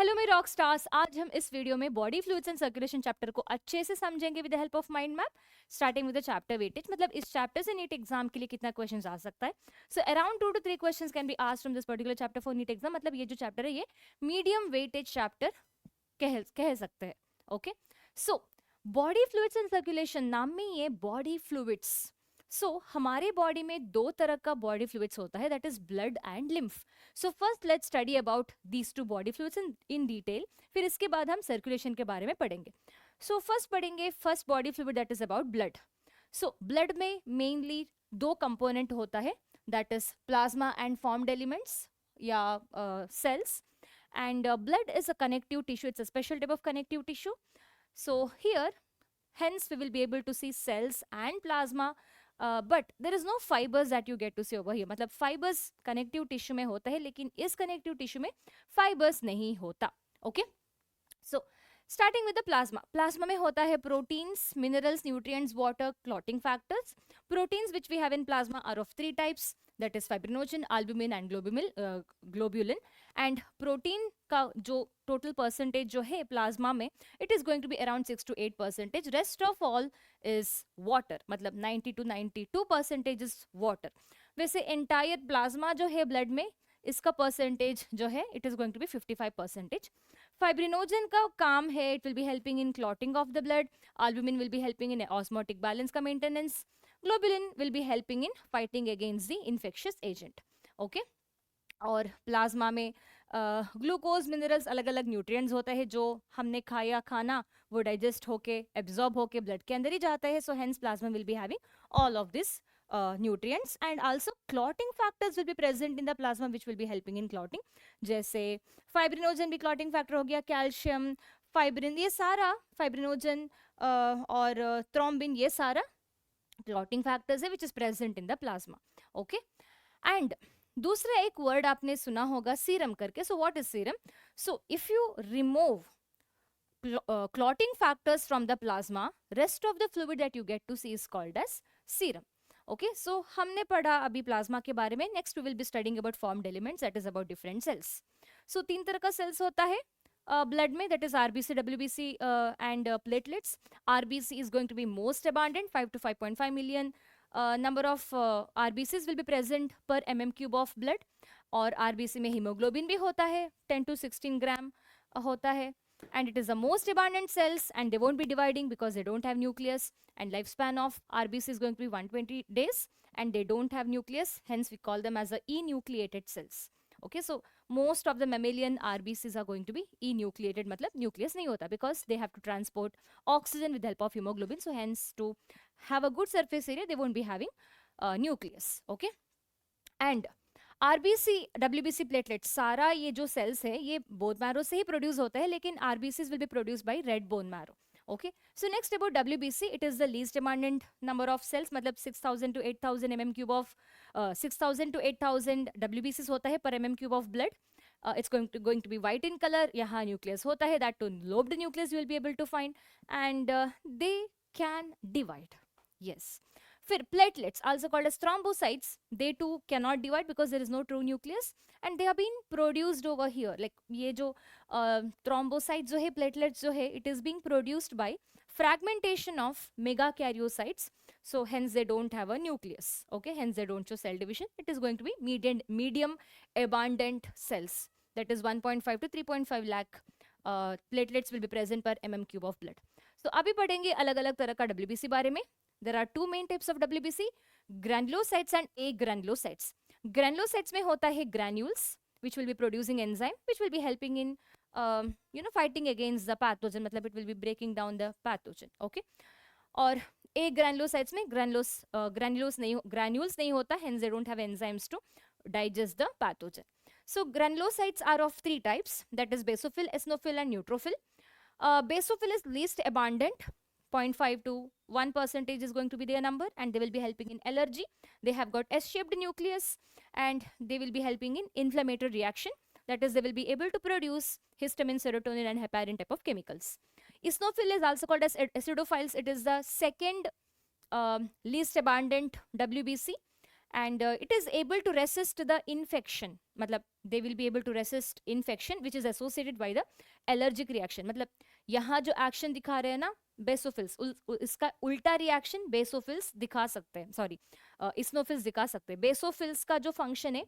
Hello मेरे rock stars, आज हम इस वीडियो में body fluids and circulation chapter को अच्छे से समझेंगे with the help of mind map, starting with the chapter weightage. मतलब इस चैप्टर से नीट एग्जाम के लिए कितना क्वेश्चंस आ सकता है। So around 2 to 3 questions can be asked from this particular chapter for NEET exam. मतलब ये जो चैप्टर है ये मीडियम वेटेज चैप्टर कह सकते हैं। Okay, so body fluids and circulation, नाम में ही है बॉडी फ्लूइड्स। सो हमारे बॉडी में दो तरह का बॉडी फ्लूइड्स होता है, that is blood and lymph. So first let's study about these two body fluids in detail, फिर इसके बाद हम सर्कुलेशन के बारे में पढ़ेंगे। सो फर्स्ट पढ़ेंगे first body fluid, that is about blood. So blood में मेनली दो कंपोनेंट होता है, that is plasma and formed elements या cells. And blood is a connective tissue, it's a special type of connective tissue. So here hence we will be able to see cells and plasma, but there is no fibers that you get to see over here. मतलब fibers connective tissue में होता है, लेकिन इस connective tissue में fibers नहीं होता. Okay, so starting with the plasma में होता है proteins, minerals, nutrients, water, clotting factors. Proteins which we have in plasma are of three types, that is fibrinogen, albumin and globulin. And protein का जो total percentage जो है plasma में, it is going to be around 6 to 8%. Rest of all is water, मतलब 90 to 92% is water. वैसे entire plasma जो है blood में, इसका percentage जो है it is going to be 55%. Fibrinogen का काम है, it will be helping in clotting of the blood. Albumin will be helping in osmotic balance का maintenance. Globulin will be helping in fighting against the infectious agent. Okay, और plasma में glucose, minerals, अलग अलग nutrients होता है, जो हमने खाया खाना वो डाइजेस्ट होके एब्जॉर्ब होके ब्लड के अंदर ही जाता है. So hence plasma will be having all of this nutrients. And also clotting factors will be present in the plasma which will be helping in clotting. जैसे fibrinogen भी clotting factor हो गया, calcium, fibrin, ये सारा fibrinogen और thrombin, ये सारा clotting factors है which is present in the plasma. Okay, and दूसरा एक वर्ड आपने सुना होगा सीरम करके. So what is serum? So if you remove clotting factors from the plasma, rest of the fluid that you get to see is called as serum. Okay, so हमने पढ़ा अभी plasma के बारे में. Next we will be studying about formed elements, that is about different cells. So तीन तरह का cells होता है ब्लड में, that is RBC, WBC and platelets. RBC is going to be most abundant, 5 to 5.5 million. Number of RBCs will be present per mm³ of blood. और RBC में haemoglobin भी होता है, 10 to 16 ग्राम होता है. And it is the most abundant cells, and they won't be dividing because they don't have nucleus. And lifespan of RBC is going to be 120 days, and they don't have nucleus. Hence, we call them as the enucleated cells. Okay, so most of the mammalian RBCs are going to be enucleated, मतलब nucleus नहीं होता, because they have to transport oxygen with the help of hemoglobin. So hence, to have a good surface area, they won't be having nucleus. Okay, and RBC, WBC, platelet, सारा ये जो sales है ये bone marrow से ही produce होता है, लेकिन RBCs will be produce by red bone marrow. Okay, so next about WBC, it is the least abundant number of cells, मतलब 6000 to 8000 mm³ ऑफ 6000 to 8000 डब्ल्यूबीसीज होता है पर mm³ of blood. It's going to be white in color. यहाँ nucleus होता है, that to lobed nucleus you will be able to find, and they can divide. Yes. फिर platelets, also called as thrombocytes, they too cannot divide because there is no true nucleus, and they have been produced over here. Like ये जो thrombocytes जो है, platelets जो है, it is being produced by fragmentation of megakaryocytes. So hence they don't have a nucleus. Okay, hence they don't show cell division. It is going to be medium abundant cells. That is 1.5 to 3.5 lakh platelets will be present per mm³ of blood. So अभी पढ़ेंगे अलग अलग तरह का WBC बारे में. There are two main types of WBC, granulocytes and agranulocytes. Granulocytes में होता है granules, which will be producing enzyme, which will be helping in fighting against the pathogen, मतलब it will be breaking down the pathogen. Okay, और agranulocytes में granules नहीं होता, hence they don't have enzymes to digest the pathogen. So granulocytes are of three types, that is basophil, eosinophil and neutrophil. Basophil is least abundant, 0.5 to 1% is going to be their number, and they will be helping in allergy. They have got S-shaped nucleus, and they will be helping in inflammatory reaction. That is, they will be able to produce histamine, serotonin and heparin type of chemicals. Eosinophil is also called as acidophiles. It is the second least abundant WBC, and it is able to resist the infection, मतलब they will be able to resist infection which is associated by the allergic reaction. मतलब यहाँ जो action दिखा रहे हैं ना basophils, इसका उल्टा रिएक्शन बेसोफिल्स दिखा सकते हैं, सॉरी इस्नोफिल्स दिखा सकते हैं. बेसोफिल्स का जो फंक्शन है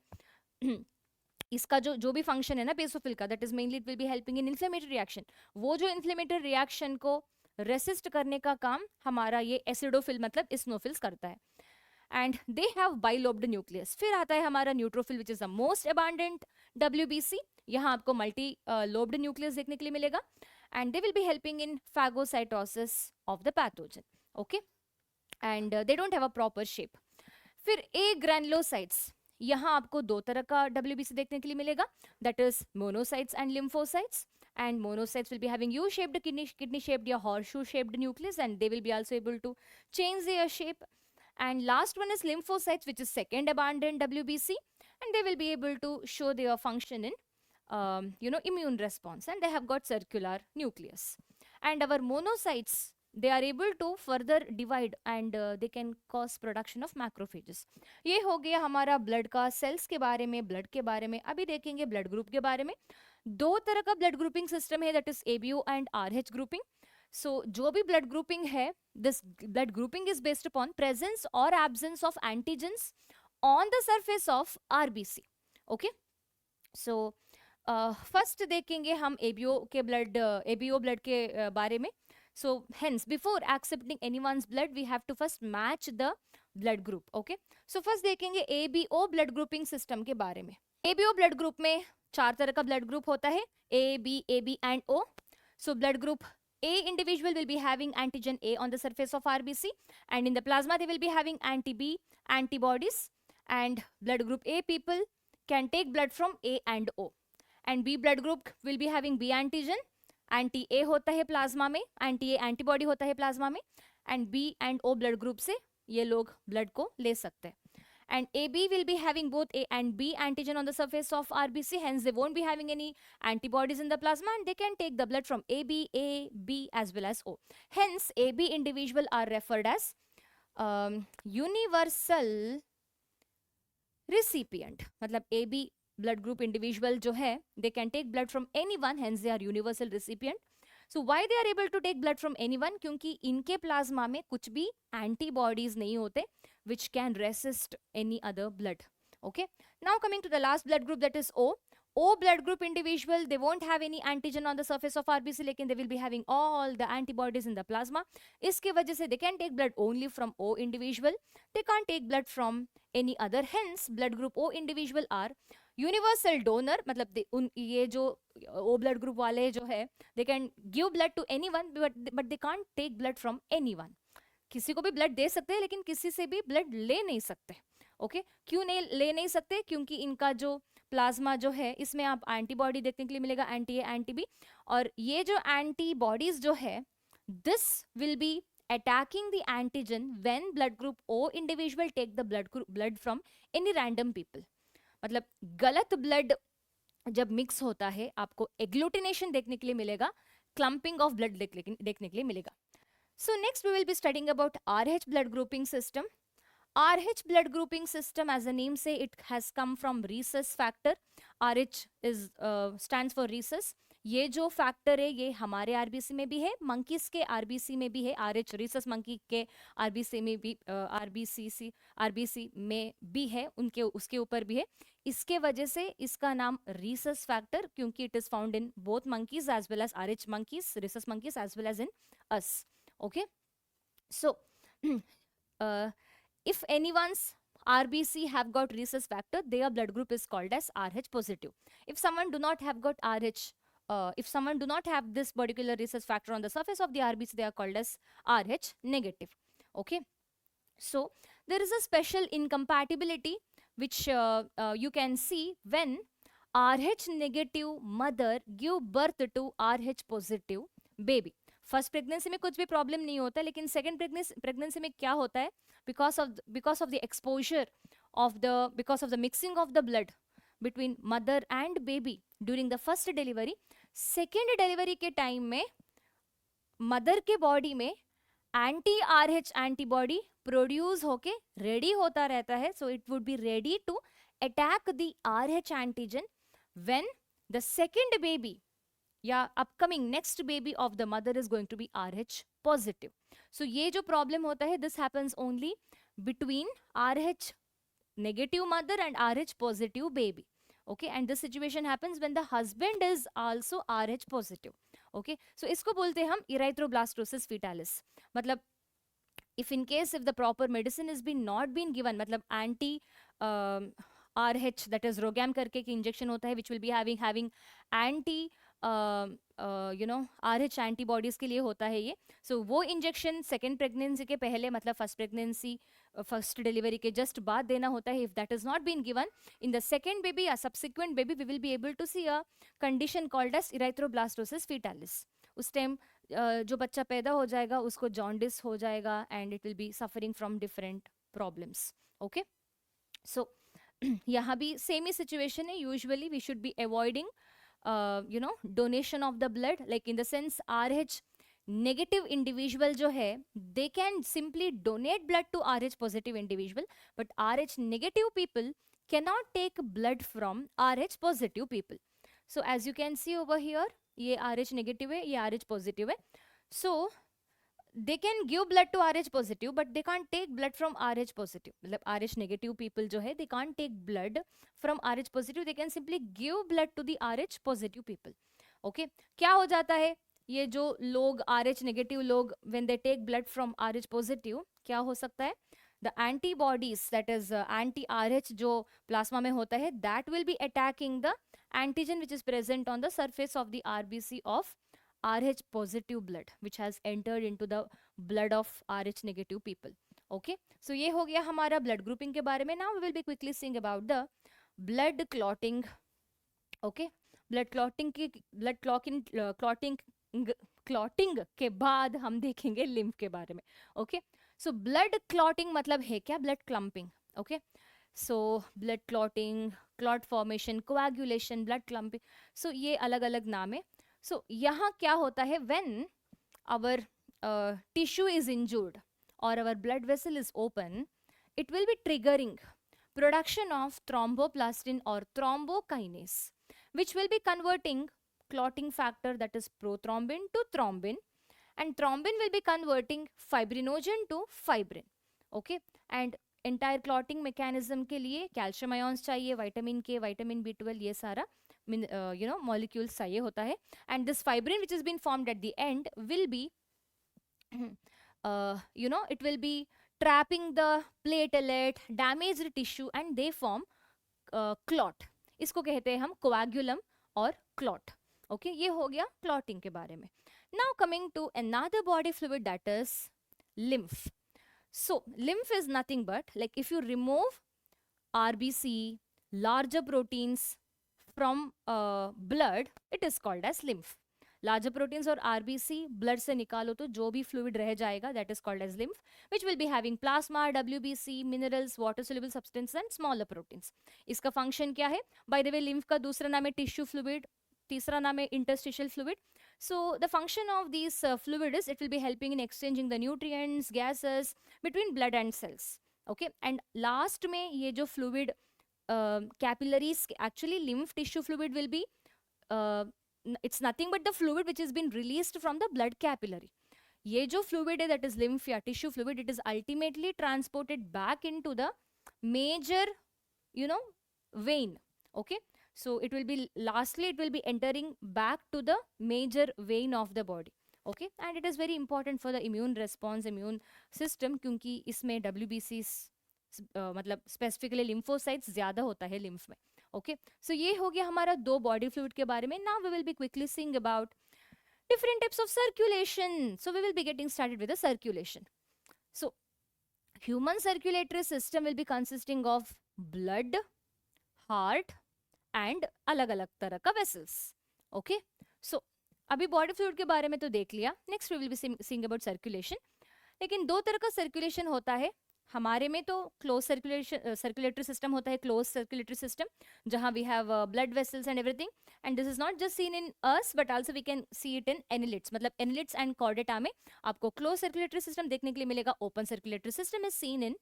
इसका जो भी फंक्शन है ना बेसोफिल का, that is mainly it will be helping in inflammatory reaction. वो जो इन्फ्लेमेटरी रिएक्शन को रेसिस्ट करने का काम हमारा ये एसिडोफिल मतलब इस्नोफिल्स करता है. And they have bilobed nucleus. फिर आता है हमारा neutrophil which is the most abundant WBC. यहाँ आपको मल्टी लोब्ड न्यूक्लियस देखने के लिए मिलेगा and they will be helping in phagocytosis of the pathogen. Okay, and they don't have a proper shape. फिर ए ग्रैनुलोसाइट्स, यहाँ आपको दो तरह का WBC देखने के लिए मिलेगा, that is monocytes and lymphocytes. And monocytes will be having U-shaped, kidney shaped या horseshoe shaped nucleus, and they will be also able to change their shape. And last one is lymphocytes, which is second abundant WBC, and they will be able to show their function in immune response, and they have got circular nucleus. And our monocytes, they are able to further divide and they can cause production of macrophages. ये हो गया हमारा blood का sales के बारे में, blood के बारे में. अभी देखेंगे ब्लड ग्रुप के बारे में. दो तरह का ब्लड ग्रुपिंग सिस्टम है, that is ABO and RH grouping. So जो भी ब्लड ग्रुपिंग है, this blood grouping is based upon presence और absence of antigens on the surface of RBC. Okay, so first देखेंगे हम ABO ब्लड के बारे में. So hence before accepting anyone's blood we have to first match the blood group. Okay, so first देखेंगे ABO blood grouping system के बारे में. ABO blood group में चार तरह का blood group होता है, A, B, AB and O. So blood group A individual will be having antigen A on the surface of RBC, and in the plasma they will be having anti-B antibodies. And blood group A people can take blood from A and O. And B blood group will be having B antigen, एंटी-A होता है plasma में, एंटी-A antibody होता है plasma में, and B and O blood group से ये लोग blood को ले सकते हैं. And AB will be having both A and B antigen on the surface of RBC, hence they won't be having any antibodies in the plasma, and they can take the blood from AB, A, B as well as O. Hence AB individual are referred as universal recipient. मतलब AB blood group individual जो है, they can take blood from anyone, hence they are universal recipient. So why they are able to take blood from anyone? क्योंकि इनके plasma में कुछ भी antibodies नहीं होते which can resist any other blood. Okay, now coming to the last blood group, that is O. O blood group individual, they won't have any antigen on the surface of RBC, लेकिन they will be having all the antibodies in the plasma. इसके वजह से they can take blood only from O individual. They can't take blood from any other. Hence blood group O individual are universal donor. मतलब ये जो O blood group वाले जो है, they can give blood to anyone but they can't take blood from anyone. किसी को भी blood दे सकते हैं लेकिन किसी से भी ब्लड ले नहीं सकते. ओके, क्यों नहीं ले नहीं सकते? क्योंकि इनका जो प्लाज्मा जो है इसमें आप एंटीबॉडी देखने के लिए मिलेगा, एंटी-A एंटी-B, और ये जो एंटीबॉडीज जो है this will B attacking the antigen when blood group O individual take the blood from any random people. मतलब गलत ब्लड जब मिक्स होता है आपको एग्लूटिनेशन देखने के लिए मिलेगा, क्लम्पिंग ऑफ ब्लड देखने के लिए मिलेगा. So next we will be studying about RH blood grouping system. RH blood grouping system, as the name say, it has come from rhesus factor. RH is stands for rhesus. ये जो factor है ये हमारे RBC में भी है, monkeys के RBC में भी है. RH rhesus मंकी के RBC में भी RBC में भी है, उनके उसके ऊपर भी है. इसके वजह से इसका नाम rhesus फैक्टर, क्योंकि it is found in both monkeys as well as RH monkeys, rhesus monkeys as well as in us. Okay, so if anyone's RBC have got rhesus factor, their blood group is called as RH positive. If someone do not have got if someone do not have this particular rhesus factor on the surface of the RBC, they are called as RH negative. Okay, so there is a special incompatibility which you can see when RH negative mother give birth to RH positive baby. First pregnancy में कुछ भी problem नहीं होता, लेकिन second pregnancy में क्या होता है, because of the exposure because of the mixing of the blood between mother and baby during the first delivery, second delivery के टाइम में मदर के बॉडी में एंटी RH एंटीबॉडी प्रोड्यूस होके रेडी होता रहता है, so it would be ready to attack the RH antigen when the second baby या upcoming next baby of the mother is going to be RH positive. So ये जो problem होता है, this happens only between RH negative mother and RH positive baby. Okay, and this situation happens when the husband is also RH positive. Okay, so इसको बोलते हैं हम erythroblastosis fetalis. मतलब if in case if the proper medicine is been not been given, मतलब anti RH, that is Rogam करके की injection होता है, which will be having anti RH antibodies के लिए होता है ये. सो वो इंजेक्शन सेकेंड प्रेगनेंसी के पहले, मतलब फर्स्ट प्रेगनेंसी फर्स्ट डिलीवरी के जस्ट बाद देना होता है. If that is not been given in the second baby या subsequent baby, we will be able to see a condition called as erythroblastosis fetalis. उस टाइम जो बच्चा पैदा हो जाएगा उसको जॉन्डिस हो जाएगा and it will be suffering from different problems. Okay, so यहाँ भी सेम ही सिचुएशन है. Usually we should B avoiding donation of the blood, like in the sense RH negative individual जो है, they can simply donate blood to RH positive individual, but RH negative people cannot take blood from RH positive people. So as you can see over here, ये RH negative है, ये RH positive है. So they can give blood to RH positive, but they can't take blood from RH positive. मतलब RH negative people जो है, they can't take blood from RH positive, they can simply give blood to the RH positive people. Okay, क्या हो जाता है, ये जो लोग RH negative लोग, when they take blood from RH positive, क्या हो सकता है, the antibodies, that is anti-RH जो plasma में होता है, that will be attacking the antigen which is present on the surface of the RBC of RH positive blood which has entered into the blood of RH negative people. Okay, so ये हो गया हमारा blood grouping के बारे में. Now we will be quickly seeing about the blood clotting. Okay, blood clotting के बाद हम देखेंगे lymph के बारे में. Okay, so blood clotting मतलब है क्या, blood clumping. Okay, so blood clotting, clot formation, coagulation, blood clumping, so ये अलग अलग नाम है. So यहाँ क्या होता है, when our tissue is injured or our blood vessel is open, it will be triggering production of thromboplastin or thrombokinase, which will be converting clotting factor, that is prothrombin, to thrombin, and thrombin will be converting fibrinogen to fibrin. Okay, and entire clotting mechanism के लिए calcium ions चाहिए, vitamin K, vitamin B12, ये सारा molecules चाहिए होता है. And this fibrin which has been formed at the end will be it will be trapping the platelet, damaged tissue, and they form clot. इसको कहते हैं हम coagulum और clot. Okay, ये हो गया clotting के बारे में. Now coming to another body fluid, that is lymph. So lymph is nothing but, like if you remove RBC, larger proteins from blood, it is called as lymph. Larger proteins और RBC blood से निकालो तो जो भी fluid रह जाएगा, that is called as lymph, which will be having plasma, WBC, minerals, water soluble substances and smaller proteins. इसका function क्या है? By the way, lymph का दूसरा नाम है tissue fluid, तीसरा नाम है interstitial fluid. So the function of these fluid is, it will be helping in exchanging the nutrients, gases between blood and cells. Okay, and last में ये जो fluid capillaries, actually lymph tissue fluid will be it's nothing but the fluid which has been released from the blood capillary. ये जो fluid है, that is lymph या tissue fluid, it is ultimately transported back into the major vein. Okay, so it will be, lastly it will be entering back to the major vein of the body. Okay, and it is very important for the immune response, immune system, क्योंकि इसमें WBCs मतलब specifically lymphocytes ज्यादा होता है lymph में. Okay, सो ये हो गया हमारा दो बॉडी फ्लूइड के बारे में. Now we will be quickly seeing about different types of circulation. So we will be getting started with the circulation. So human circulatory system will be consisting of blood, heart and अलग अलग तरह का vessels. Okay, so अभी body fluid के बारे में तो देख लिया. Next we will be seeing about circulation. लेकिन दो तरह का सर्कुलेशन होता है, हमारे में तो क्लोज सर्कुलेटरी सिस्टम होता है, क्लोज सर्कुलेटरी सिस्टम, जहाँ we have blood vessels and everything, and this is not just seen in us but also we can see it in annelids, मतलब एनिलिट्स एंड कॉर्डेटा में आपको close circulatory system देखने के लिए मिलेगा. Open circulatory system is seen in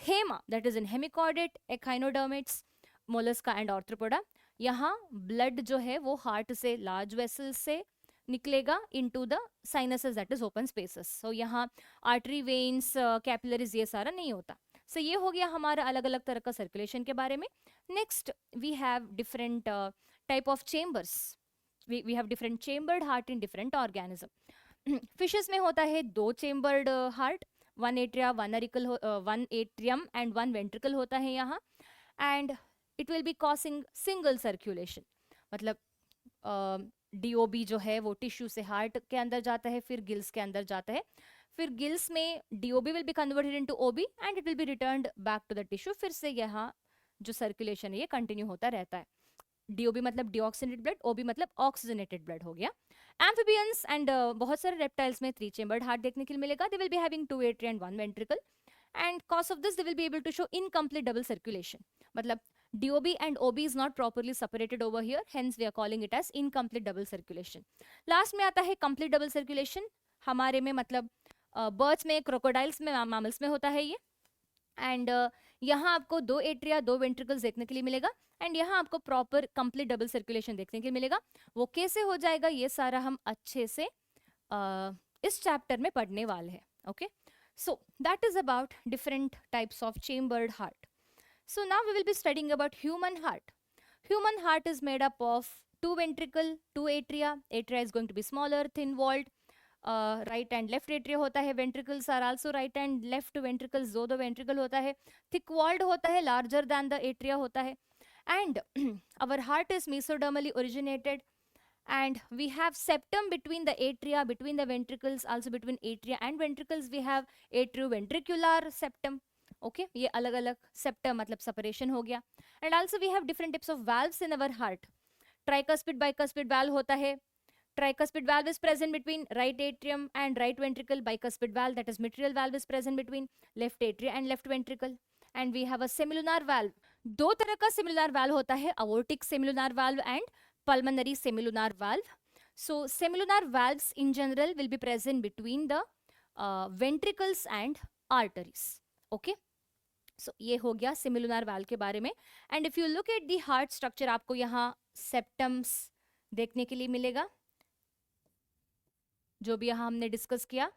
hemi, that is in hemichordate, echinoderms, mollusca and arthropoda. यहाँ blood जो है वो हार्ट से, लार्ज वेसल्स से निकलेगा into the sinuses, that is open spaces. So यहाँ आर्टरी, वेन्स, कैपिलरीज ये सारा नहीं होता. सो ये हो गया हमारा अलग अलग तरह का सर्कुलेशन के बारे में. Next we have different type of chambers. We have different chambered heart in different organism. Fishes में होता है 2 chambered heart, 1 atria, 1 auricle, 1 atrium and 1 ventricle होता है यहाँ. And it will be causing single circulation, मतलब डीओबी जो है वो टिश्यू से हार्ट के अंदर जाता है, फिर गिल्स के अंदर जाता है, फिर गिल्स में DOB will be converted into OB and it will be returned back to the tissue. फिर से यहाँ जो सर्कुलेशन है ये कंटिन्यू होता रहता है. डीओबी मतलब डीऑक्सीनेटेड ब्लड, ओबी मतलब ऑक्सीजनेटेड ब्लड हो गया. एम्फिबियंस एंड बहुत सारे रेप्टाइल्स में 3 चेम्बर्ड हार्ट देखने के लिए मिलेगा. दे will be having 2 atria and 1 ventricle, and cause of this they will be able to show incomplete double circulation. मतलब DOB and OB is not properly separated over here, hence we are calling it as incomplete double circulation. Last में आता है complete double circulation. हमारे में मतलब birds में, crocodiles में, mammals में होता है ये. एंड यहाँ आपको 2 एट्रिया 2 वेंट्रिकल्स देखने के लिए मिलेगा, एंड यहाँ आपको प्रॉपर कंप्लीट डबल सर्कुलेशन देखने के लिए मिलेगा. वो कैसे हो जाएगा ये सारा हम अच्छे से इस चैप्टर में पढ़ने वाले हैं. Okay, so that is about different types of chambered heart. So now we will be studying about human heart. Human heart is made up of 2 ventricle, 2 atria. Atria is going to be smaller, thin walled. Right and left atria होता है. Ventricles are also right and left ventricles, दो ventricle होता है. Thick walled होता है, larger than the atria होता है. And our heart is mesodermally originated. And we have septum between the atria, between the ventricles, also between atria and ventricles we have atrioventricular septum. Okay, ये अलग अलग septum मतलब separation हो गया. And also we have different types of valves in our heart. Tricuspid, bicuspid valve होता है. Tricuspid valve is present between right atrium and right ventricle. Bicuspid valve, that is mitral valve, is present between left atria and left ventricle. And we have a semilunar valve. दो तरह का semilunar valve होता है, aortic semilunar valve and pulmonary semilunar valve. So semilunar valves in general will be present between the ventricles and arteries. Okay, so ये हो गया semilunar valve के बारे में. And if you look at the heart structure, आपको यहाँ septums देखने के लिए मिलेगा, जो भी यहाँ हमने डिस्कस किया.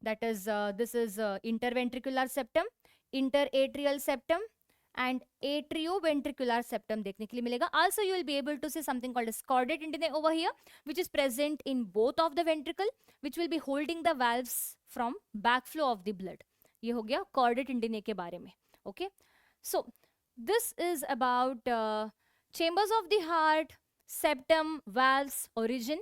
That is this is interventricular septum, interatrial septum and atrioventricular septum देखने के लिए मिलेगा. Also you will be able to see something called as chordate antennae over here, which is present in both of the ventricle, which will be holding the valves from backflow of the blood. ये हो गया chordate antennae के बारे में. Okay, so this is about chambers of the heart, septum, valves, origin.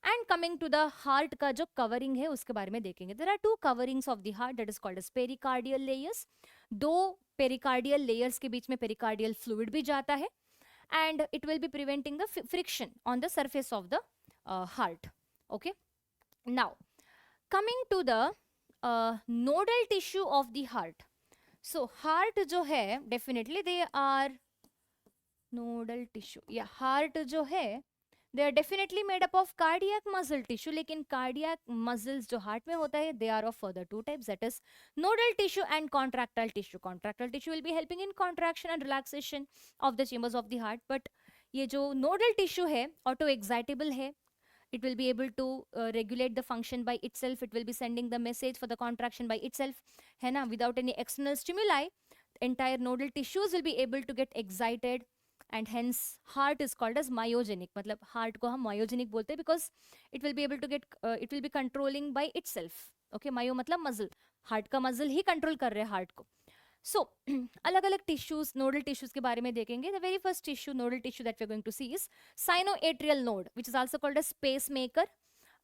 And coming to the heart का जो covering है उसके बारे में देखेंगे. There are 2 coverings of the heart, that is called as pericardial layers. 2 pericardial layers के बीच में pericardial fluid भी जाता है, and it will be preventing the friction on the surface of the heart. Okay, now coming to the nodal tissue of the heart. So heart जो है definitely they are nodal tissue. Yeah, heart जो है they are definitely made up of cardiac muscle tissue, लेकिन cardiac muscles जो heart में होता है they are of further 2 types, that is nodal tissue and contractile tissue. Contractile tissue will be helping in contraction and relaxation of the chambers of the heart, but ये जो nodal tissue है auto excitable है. It will be able to regulate the function by itself. It will be sending the message for the contraction by itself, है ना, without any external stimuli. Entire nodal tissues will be able to get excited, and hence heart is called as myogenic. मतलब heart को हम myogenic बोलते हैं because it will be able to get it will be controlling by itself. Okay, myo मतलब muscle, heart का muscle ही control कर रहे हैं heart को. So अलग अलग tissues, nodal tissues के बारे में देखेंगे. The very first tissue, nodal tissue that we are going to see is sinoatrial node, which is also called as pacemaker.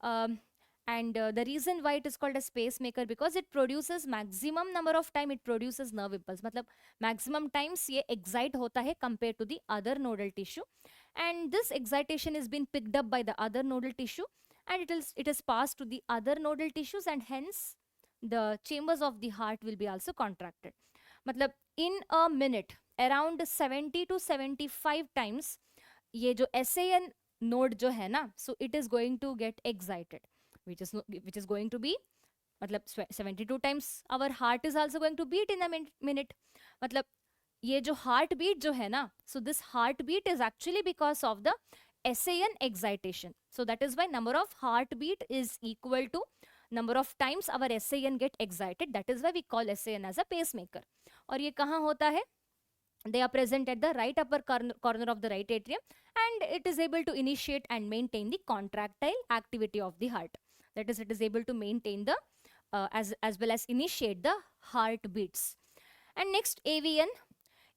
And the reason why it is called as pacemaker because it produces maximum number of time it produces nerve impulse. मतलब maximum times ये excite होता है compared to the other nodal tissue, and this excitation is been picked up by the other nodal tissue, and it is passed to the other nodal tissues, and hence the chambers of the heart will be also contracted. मतलब in a minute around 70 to 75 times ये जो SAN node जो है ना, so it is going to get excited, which is going to be मतलब 72 times our heart is also going to beat in a minute. मतलब ये जो heart beat जो है ना, so this heart beat is actually because of the SAN excitation. So that is why number of heartbeat is equal to number of times our SAN get excited. That is why we call SAN as a pacemaker. और ये कहाँ होता है? They are present at the right upper corner of the right atrium, and it is able to initiate and maintain the contractile activity of the heart. That is, it is able to maintain the as well as initiate the heartbeats. And next AVN.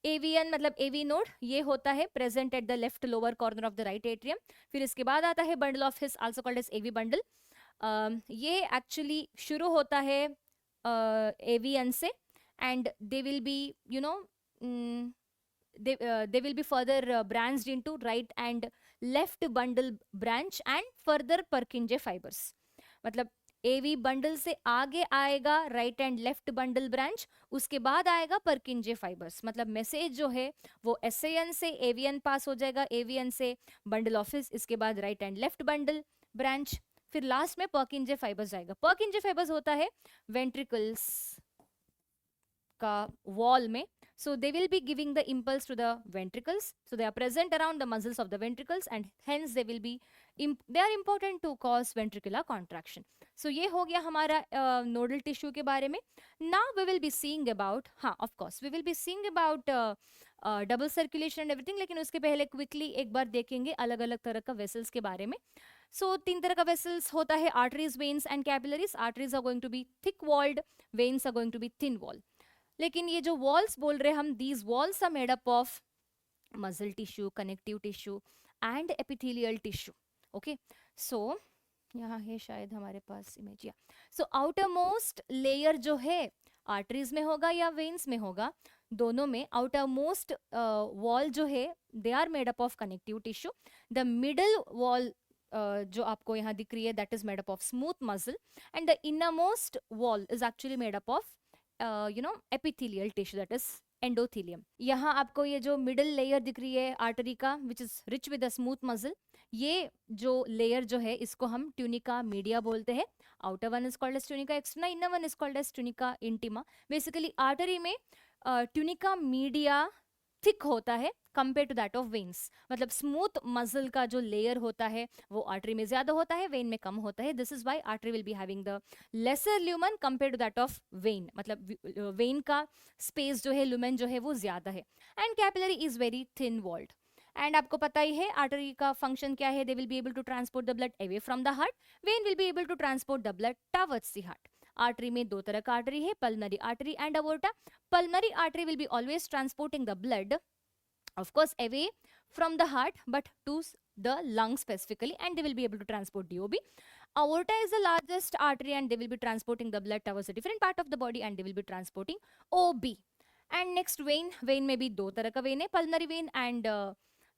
AVN मतलब AV node, ये होता है present at the left lower corner of the right atrium. फिर इसके बाद आता है bundle of His, also called as AV bundle. ये actually शुरू होता है AVN से, and they will be, you know, they will be further branched into right and left bundle branch and further Purkinje fibers. मतलब AV bundle से आगे आएगा right and left bundle branch, उसके बाद आएगा पर्किंजे फाइबर्स. मतलब मैसेज जो है वो SAN से AVN पास हो जाएगा, AVN से बंडल ऑफिस, इसके बाद right and left bundle branch, फिर लास्ट में पर्किंजे फाइबर्स आएगा. पर्किंजे फाइबर्स होता है वेंट्रिकल्स का वॉल में. So they will be giving the impulse to the ventricles. So they are present around the muscles of the ventricles, and hence they will be they are important to cause ventricular contraction. So ये हो गया हमारा nodal tissue के बारे में. Now we will be seeing about, हाँ of course we will be seeing about double circulation and everything, लेकिन उसके पहले quickly एक बार देखेंगे अलग अलग तरह का vessels के बारे में. So 3 तरह का vessels होता है, arteries, veins and capillaries. Arteries are going to be thick walled, veins are going to be thin walled. लेकिन ये जो वॉल्स बोल रहे हम, these walls are made up of muscle tissue, connective tissue and epithelial tissue. Okay, so यहाँ है शायद हमारे पास इमेज, या सो आउटर मोस्ट लेयर जो है आर्टरीज में होगा या वेन्स में होगा, दोनों में आउटर मोस्ट वॉल जो है they are made up of connective tissue. The middle wall जो आपको यहाँ दिख रही है that is made up of smooth muscle, and the inner most wall is actually made up of epithelial tissue, that is endothelium. यहाँ आपको ये जो मिडल लेयर दिख रही है आर्टरी का, which is rich with a smooth muscle, ये जो लेयर जो है इसको हम ट्यूनिका मीडिया बोलते हैं. Outer one is called as tunica externa, inner one is called as tunica intima. Basically artery में ट्यूनिका मीडिया थिक होता है compare to that of veins. मतलब स्मूथ मसल का जो लेयर होता है वो आर्टरी में ज्यादा होता है, वेन में कम होता है. This is why artery will be having the lesser lumen compare to that of vein. मतलब वेन का स्पेस जो है, ल्यूमन जो है वो ज्यादा है. And capillary is very thin walled. And आपको पता ही है आर्टरी का फंक्शन क्या है, they will be able to transport the blood away from the heart, vein will be able to transport the blood towards the heart. Artery में 2 तरह का आर्टरी है, pulmonary artery and aorta. Pulmonary artery will be always transporting the blood of course away from the heart but to the lungs specifically, and they will be able to transport DOB. Aorta is the largest artery and they will be transporting the blood towards a different part of the body and they will be transporting OB. And next vein, vein में भी 2 तरह का vein है, pulmonary vein and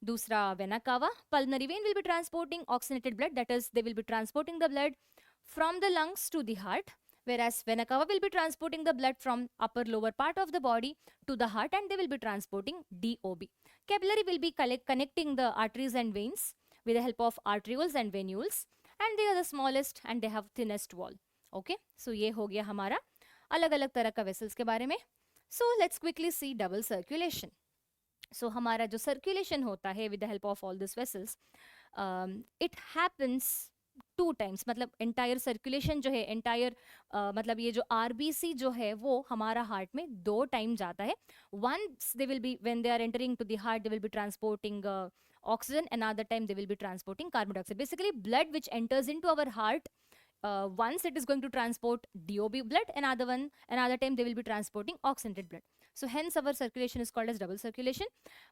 दूसरा vena cava. Pulmonary vein will be transporting oxygenated blood, that is they will be transporting the blood from the lungs to the heart, whereas vena cava will be transporting the blood from upper lower part of the body to the heart and they will be transporting DOB. Capillary will be connecting the arteries and veins with the help of arterioles and venules, and they are the smallest and they have thinnest wall. Okay, so ये हो गया हमारा अलग अलग तरह का vessels के बारे में. So let's quickly see double circulation. So हमारा जो circulation होता है with the help of all these vessels, it happens 2 times. मतलब एंटायर सर्कुलेशन जो है, एंटायर मतलब ये जो RBC जो है वो हमारा हार्ट में 2 टाइम जाता है. Once they will be, when they are entering to the heart, they will be transporting oxygen. Another time they will be transporting carbon dioxide. Basically blood which enters into our heart, once it is going to transport DOB blood, another time they will be transporting oxygenated blood. So hence our circulation is called as double circulation.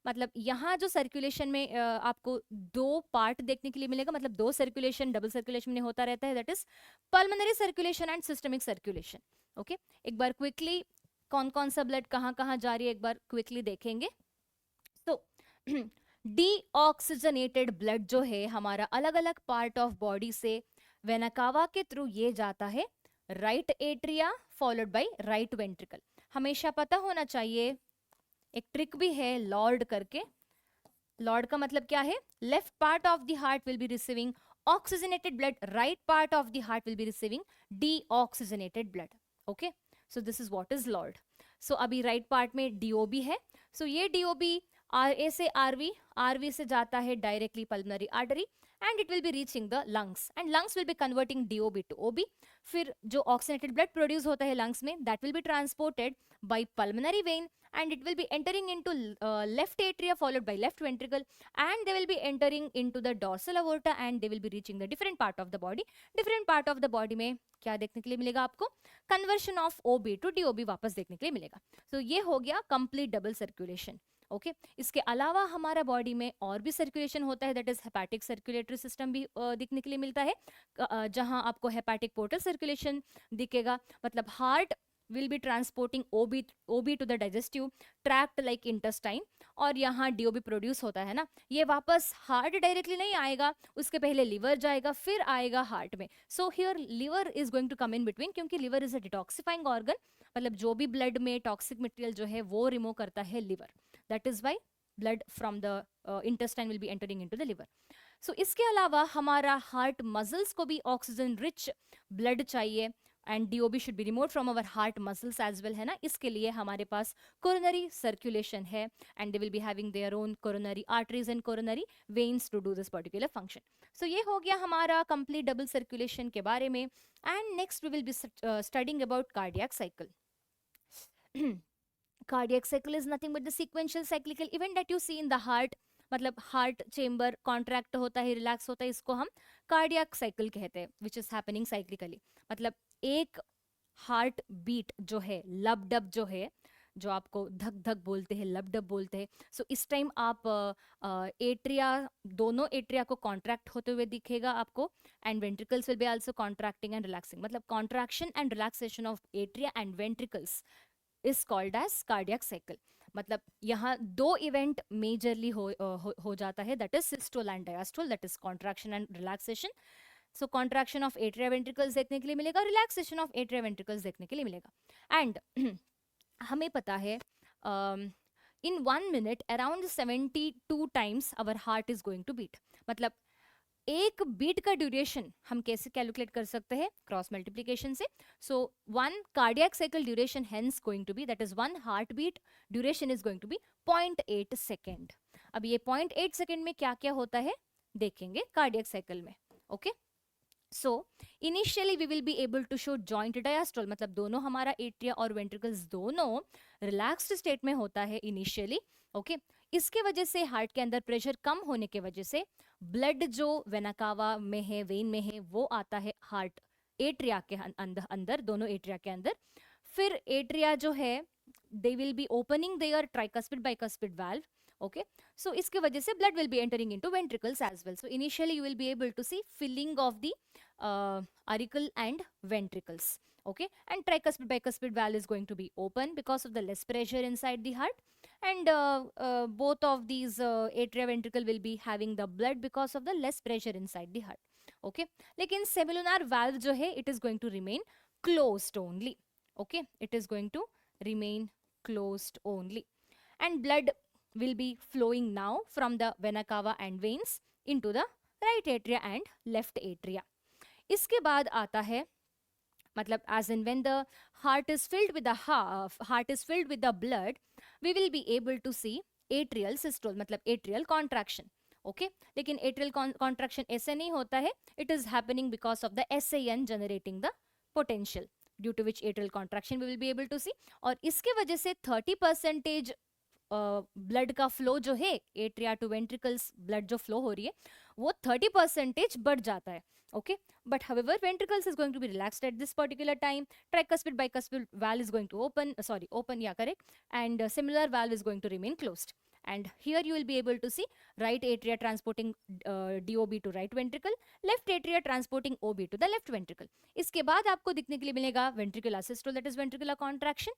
मतलब यहाँ जो circulation में आपको 2 part देखने के लिए मिलेगा. मतलब 2 circulation double circulation में होता रहता है, that is pulmonary circulation and systemic circulation. Okay, एक बार quickly कौन कौन सा blood कहाँ कहाँ जा रही है एक बार quickly देखेंगे. So deoxygenated blood जो है हमारा अलग अलग part of body से वेना कावा के थ्रू ये जाता है right atria followed by right ventricle. हमेशा पता होना चाहिए, एक ट्रिक भी है लॉर्ड करके। लॉर्ड का मतलब क्या है? Left part of the heart will be receiving oxygenated blood, right part of the heart will be receiving deoxygenated blood. Okay, so this is what is lord. So अभी right part में DOB है। सो ये DOB R A से RV, RV से जाता है directly pulmonary artery and it will be reaching the lungs and lungs will be converting DOB to OB. फिर जो ऑक्सीजनेटेड ब्लड प्रोड्यूस होता है लंग्स में, that will be transported by pulmonary vein and it will be entering into left atria followed by left ventricle, and they will be entering into the dorsal aorta and they will be reaching the different part of the body. Different part of the body में क्या देखने के लिए मिलेगा आपको? Conversion of OB to DOB वापस देखने के लिए मिलेगा। तो ये हो गया कंप्लीट डबल सर्कुलेशन। ओके, इसके अलावा हमारा बॉडी में और भी सर्कुलेशन होता है, that is hepatic circulatory system भी दिखने के लिए मिलता है, जहां आपको हेपाटिक पोर्टल सर्कुलेशन दिखेगा। मतलब heart will be transporting OB to the digestive tract like intestine, और यहाँ DOB प्रोड्यूस होता है ना, ये वापस हार्ट डायरेक्टली नहीं आएगा, उसके पहले लिवर जाएगा, फिर आएगा हार्ट में। So here liver is going to come in between, क्योंकि liver is a detoxifying organ, मतलब जो भी ब्लड में टॉक्सिक मटेरियल जो है वो रिमूव करता है liver. That is why blood from the intestine will be entering into the liver. So इसके अलावा हमारा हार्ट मसल्स को भी ऑक्सीजन रिच ब्लड चाहिए and DOB should be removed from our heart muscles as well, है ना। इसके लिए हमारे पास कोरोनरी सर्कुलेशन है and they will be having their own coronary arteries and coronary veins to do this particular function. So ये हो गया हमारा कंप्लीट डबल सर्कुलेशन के बारे में। And next we will be studying about cardiac cycle. Cardiac cycle is nothing but the sequential cyclical event that you see in the heart, मतलब heart chamber contract होता है, रिलैक्स होता है, इसको हम कार्डियक साइकिल कहते हैं, विच इज हैपनिंग साइक्लिकली। मतलब एक हार्ट बीट जो है, लब डब जो है, जो आपको धक धक बोलते हैं, लब डब बोलते हैं। सो इस टाइम आप एट्रिया, दोनों एट्रिया को कॉन्ट्रैक्ट होते हुए दिखेगा आपको, and ventricles will be also contracting and relaxing. मतलब contraction and relaxation of atria and ventricles is called as cardiac cycle. मतलब यहाँ दो इवेंट मेजरली हो जाता है, that is systole and diastole, that is contraction and relaxation. So contraction of atria ventricles देखने के लिए मिलेगा, रिलैक्सेशन ऑफ एट्रिया वेंट्रिकल्स देखने के लिए मिलेगा। एंड हमें पता है in 1 minute around 72 times our heart is going to beat. मतलब एक बीट का ड्यूरेशन हम कैसे कैलकुलेट कर सकते हैं? क्रॉस मल्टीप्लिकेशन से। So 1 cardiac cycle duration hence going to be, that is 1 heart beat duration is going to be 0.8 second. अब ये 0.8 सेकेंड में क्या क्या होता है देखेंगे कार्डियक साइकिल में। Okay, so initially we will be able to show joint diastole, मतलब दोनों हमारा एट्रिया और वेंट्रिकल्स दोनों रिलैक्स्ड स्टेट में होता है इनिशियली। ओके, इसके वजह से हार्ट के अंदर प्रेशर कम होने के वजह से ब्लड जो वेना कावा में है, वेन में है, वो आता है हार्ट एट्रिया के अंदर, दोनों एट्रिया के अंदर। फिर एट्रिया जो है they will B opening there tricuspid bicuspid valve. Okay, so इसके वजह से blood will be entering into ventricles as well. So initially you will be able to see filling of the auricle and ventricles. Okay, and tricuspid bicuspid valve is going to be open because of the less pressure inside the heart, and both of these atria ventricle will be having the blood because of the less pressure inside the heart. Okay, लेकिन semilunar valve जो है it is going to remain closed only. Okay, it is going to remain closed only, and blood will be flowing now from the vena cava and veins into the right atria and left atria. इसके बाद आता है, मतलब as in when the heart is filled with the blood, we will be able to see atrial systole, मतलब atrial contraction. Okay, लेकिन atrial contraction ऐसे नहीं होता है, it is happening because of the SAN generating the potential, due to which atrial contraction we will be able to see. और इसके वजह से 30% ब्लड का फ्लो जो है एट्रिया टू वेंट्रिकल्स, ब्लड जो फ्लो हो रही है वो 30% बढ़ जाता है। Okay, but however ventricles is going to be relaxed at this particular time. Tricuspid bicuspid valve is going to open, correct, and similar valve is going to remain closed. And here you will be able to see right atria transporting DOB to right ventricle, left atria transporting OB to the left ventricle. इसके बाद आपको दिखने के लिए मिलेगा ventricular systole, that is ventricular contraction,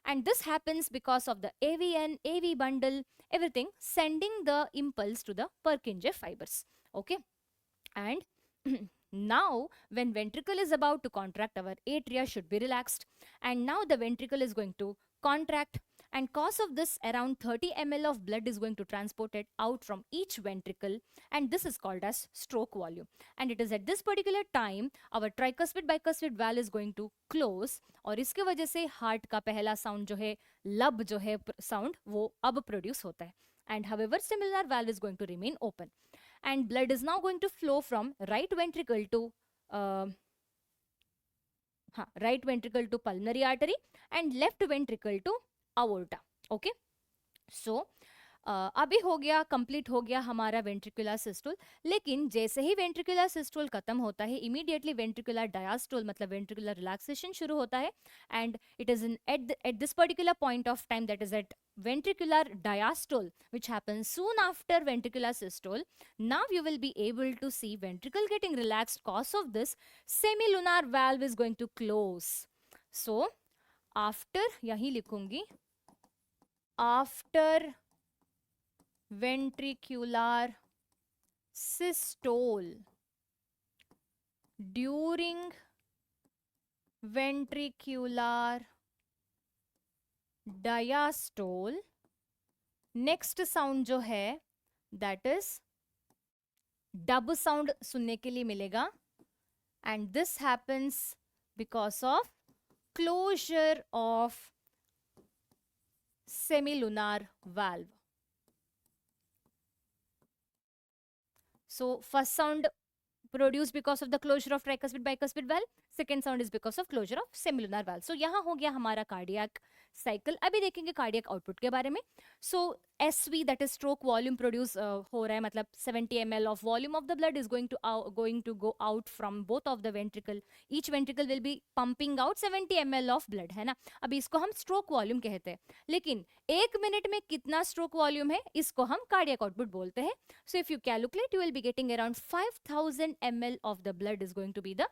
and this happens because of the AVN, AV bundle, everything sending the impulse to the Purkinje fibers. Okay, and Now, when ventricle is about to contract, our atria should be relaxed. And now the ventricle is going to contract. And cause of this, around 30 ml of blood is going to transport it out from each ventricle. And this is called as stroke volume. And it is at this particular time, our tricuspid bicuspid valve is going to close. और इसके वजह से heart का पहला sound जो है, लब जो है साउंड, वो अब प्रोड्यूस होता है. And however, similar valve is going to remain open. And blood is now going to flow from right ventricle to right ventricle to pulmonary artery and left ventricle to aorta. Okay, so अभी हो गया, complete हो गया हमारा ventricular systole. लेकिन जैसे ही ventricular systole खत्म होता है, इमीडिएटली वेंट्रिकुलर डायस्टोल मतलब वेंट्रिकुलर रिलैक्सेशन शुरू होता है. And it is in at this particular point of time, that is at ventricular diastole, which happens soon after ventricular systole. Now you will be able to see ventricle getting relaxed. Cause of this, semilunar valve is going to close. So after, yahi likhungi, after ventricular systole, during ventricular diastole, next sound जो है that is dub sound सुनने के लिए मिलेगा. And this happens because of closure of semilunar valve. So first sound produced because of the closure of tricuspid bicuspid valve. Second sound is because of closure of semilunar valve. So यहाँ हो गया हमारा cardiac cycle. अभी देखेंगे cardiac output के बारे में. So SV, that is stroke volume produce हो रहा है, मतलब 70 ml of volume of the blood is going to go out from both of the ventricle. Each ventricle will be pumping out 70 ml of blood, है ना. अभी इसको हम stroke volume कहते हैं. लेकिन एक मिनट में कितना stroke volume है, इसको हम cardiac output बोलते हैं. So if you calculate, you will be getting around 5000 ml of the blood is going to be the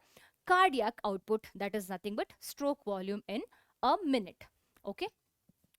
cardiac output. That is nothing but stroke volume in a minute. Okay.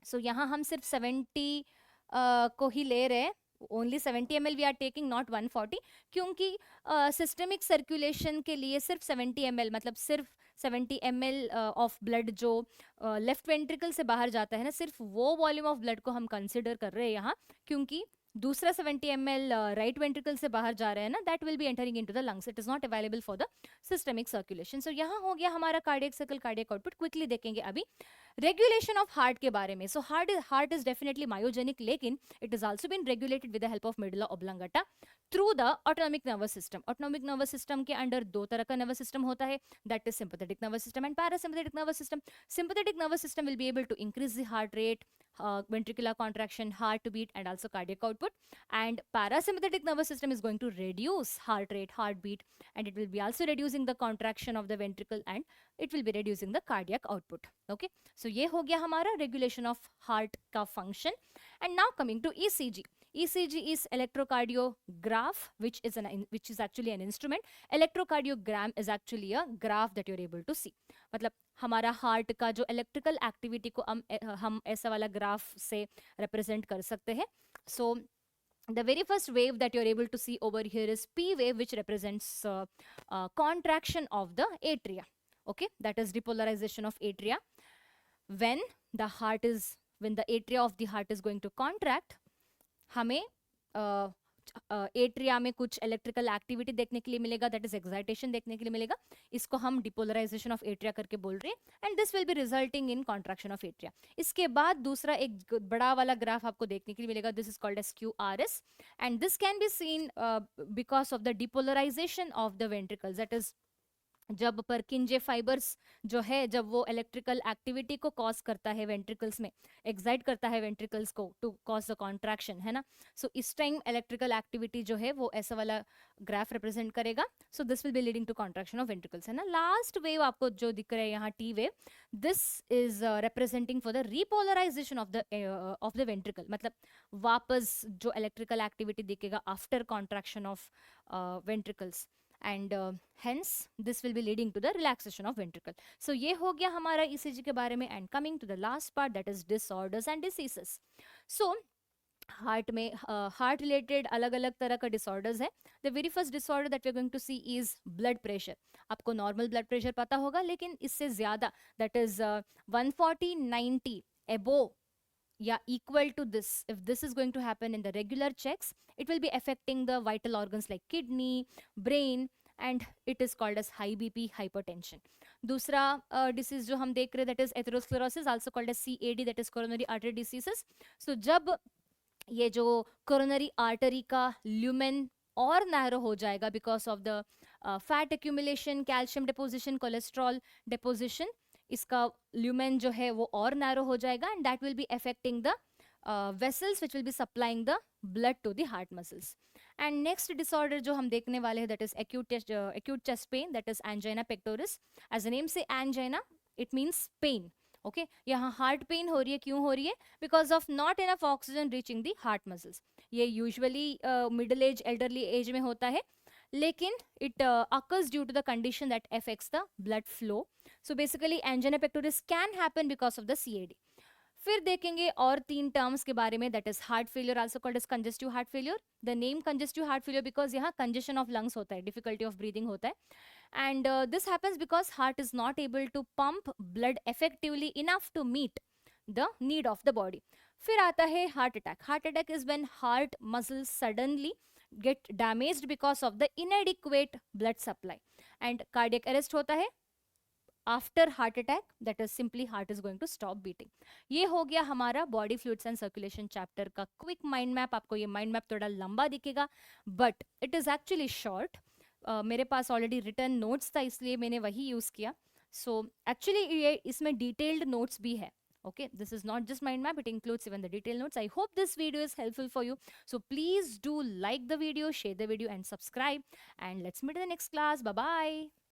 So यहाँ हम सिर्फ 70 को ही ले रहे हैं. Only 70 ml we are taking, not 140, क्योंकि systemic circulation के लिए सिर्फ 70 ml मतलब सिर्फ 70 ml ऑफ ब्लड जो लेफ्ट वेंट्रिकल से बाहर जाता है ना, सिर्फ वो वॉल्यूम ऑफ ब्लड को हम कंसिडर कर रहे हैं यहाँ, क्योंकि दूसरा 70 ml राइट वेंट्रिकल से बाहर जा रहा है ना, that will be entering into the lungs. It is not available for the systemic circulation. So यहाँ हो गया हमारा cardiac cycle, cardiac output. Quickly देखेंगे अभी रेगुलेशन ऑफ हार्ट के बारे में. So heart is definitely myogenic, लेकिन it is also been regulated with the help of medulla oblongata through the autonomic nervous system. Autonomic nervous system के under दो तरह का नर्वस सिस्टम होता है, that is sympathetic nervous system and parasympathetic nervous system. Sympathetic nervous system will be able to increase the heart rate, ventricular contraction, heartbeat, and also cardiac output. And parasympathetic nervous system is going to reduce heart rate, heartbeat, and it will be also reducing the contraction of the ventricle, and it will be reducing the cardiac output. Okay, so ये हो गया हमारा regulation of heart का function. And now coming to ECG. ECG is electrocardiograph, which is actually an instrument. Electrocardiogram is actually a graph that you're able to see. मतलब हमारा heart का जो electrical activity को हम ऐसा वाला ग्राफ से रिप्रेजेंट कर सकते हैं. सो the very first wave that you're able to see over here is P wave, which represents contraction of the atria. Okay, that is depolarization of atria. When the atria of the heart is going to contract, हमें atria में कुछ electrical activity देखने के लिए मिलेगा, that is excitation देखने के लिए मिलेगा. इसको हम डिपोलराइजेशन ऑफ एट्रिया करके बोल रहे हैं, and this will B resulting in contraction of atria. इसके बाद दूसरा एक बड़ा वाला ग्राफ आपको देखने के लिए मिलेगा, this is called as QRS, and this can be seen because of the depolarization of the ventricles. That is जब परकिंजे फाइबर्स जो है, जब वो इलेक्ट्रिकल एक्टिविटी को कॉज करता है वेंट्रिकल्स में, एक्साइट करता है वेंट्रिकल्स को टू कॉज द कॉन्ट्रैक्शन, है ना. सो इस टाइम इलेक्ट्रिकल एक्टिविटी जो है वो ऐसा वाला ग्राफ रिप्रेजेंट करेगा. So this will be leading to contraction of ventricles, है ना. लास्ट वेव आपको जो दिख रहा है यहाँ T wave, this is representing for the repolarization of the ventricle. मतलब वापस जो इलेक्ट्रिकल एक्टिविटी दिखेगा after contraction of ventricles, and hence this will be leading to the relaxation of ventricle. So ये हो गया हमारा ECG के बारे में. And coming to the last part, that is disorders and diseases. So heart में heart related अलग अलग तरह का डिसऑर्डर्स है. The very first disorder that we are going to see is blood pressure. आपको नॉर्मल ब्लड प्रेशर पता होगा, लेकिन इससे ज्यादा, दैट इज 140/90 above या equal to this, if this is going to happen in the regular checks, it will be affecting the vital organs like kidney, brain, and it is called as high bp hypertension. दूसरा disease जो हम देख रहे हैं, that is atherosclerosis, also called as CAD, that is coronary artery diseases. So जब ये जो coronary artery का ल्यूमेन और नैरो हो जाएगा because of the fat accumulation, calcium deposition, cholesterol deposition, इसका ल्यूमेन जो है वो और नैरो हो जाएगा, and that will be affecting the vessels which will be supplying the blood to the heart muscles. And next disorder जो हम देखने वाले हैं, that is acute chest pain, that is angina pectoris. As the name say angina, it means pain. Okay यहाँ heart pain हो रही है, क्यों हो रही है? Because of not enough oxygen reaching the heart muscles. ये usually middle age, elderly age में होता है, लेकिन it occurs due to the condition that affects the blood flow. So basically angina pectoris can happen because of the CAD. फिर देखेंगे और 3 terms के बारे में, that is heart failure, also called as congestive heart failure. The name congestive heart failure because यहाँ congestion of lungs होता है, difficulty of breathing होता है, and this happens because heart is not able to pump blood effectively enough to meet the need of the body. फिर आता है heart attack. Heart attack is when heart muscles suddenly get damaged because of the inadequate blood supply, and cardiac arrest होता है after heart attack, that is simply heart is going to stop beating. ये हो गया हमारा body fluids and circulation chapter का quick mind map. आपको ये mind map थोड़ा लंबा दिखेगा, but it is actually short. मेरे पास ऑलरेडी रिटर्न नोट्स था, इसलिए मैंने वही यूज किया. सो एक्चुअली ये इसमें डिटेल्ड नोट्स भी है. Okay, this is not just mind map, it includes even the detailed notes. I hope this video is helpful for you. So please do like the video, share the video, and subscribe. And let's meet in the next class. Bye bye.